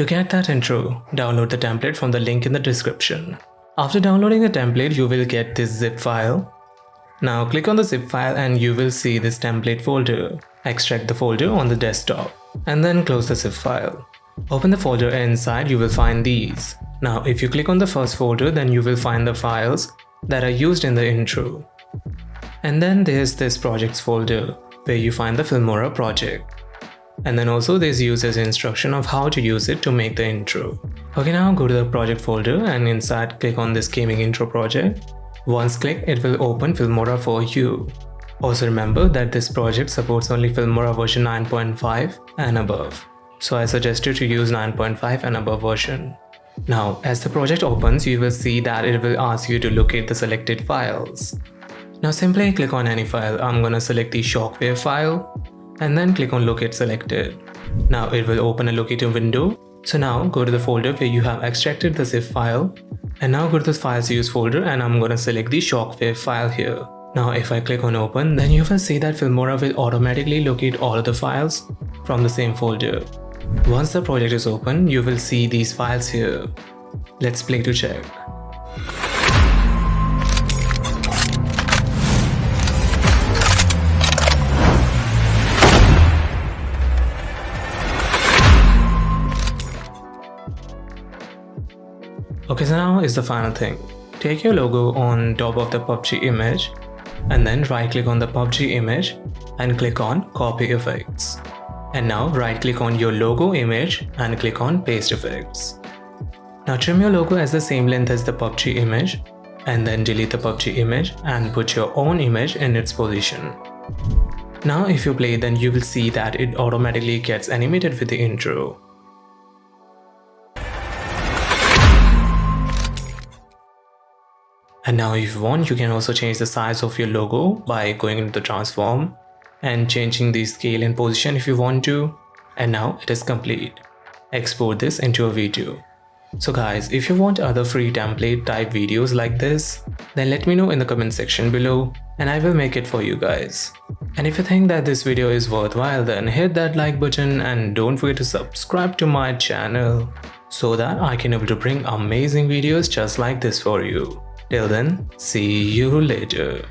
To get that intro, download the template from the link in the description. After downloading the template, you will get this zip file. Now click on the zip file and you will see this template folder. Extract the folder on the desktop and then close the zip file. Open the folder and inside you will find these. Now if you click on the first folder, then you will find the files that are used in the intro. And then there's this projects folder where you find the Filmora project. And then also there's user's instruction of how to use it to make the intro. Okay, now go to the project folder and inside click on this gaming intro project. Once clicked, it will open Filmora for you. Also remember that this project supports only Filmora version 9.5 and above. So I suggest you to use 9.5 and above version. Now as the project opens, you will see that it will ask you to locate the selected files. Now simply click on any file. I'm gonna select the Shockwave file and then click on locate selected. Now it will open a locator window. So now go to the folder where you have extracted the zip file and now go to the files used folder and I'm gonna select the Shockwave file here. Now if I click on open, then you will see that Filmora will automatically locate all of the files from the same folder. Once the project is open, you will see these files here. Let's play to check. Okay, so now is the final thing. Take your logo on top of the PUBG image and then right click on the PUBG image and click on copy effects. And now right click on your logo image and click on paste effects. Now trim your logo as the same length as the PUBG image and then delete the PUBG image and put your own image in its position. Now if you play, then you will see that it automatically gets animated with the intro. And now if you want, you can also change the size of your logo by going into the transform and changing the scale and position if you want to. And now it is complete. Export this into a video. So guys, if you want other free template type videos like this, then let me know in the comment section below and I will make it for you guys. And if you think that this video is worthwhile, then hit that like button and don't forget to subscribe to my channel so that I can able to bring amazing videos just like this for you. Till then, see you later.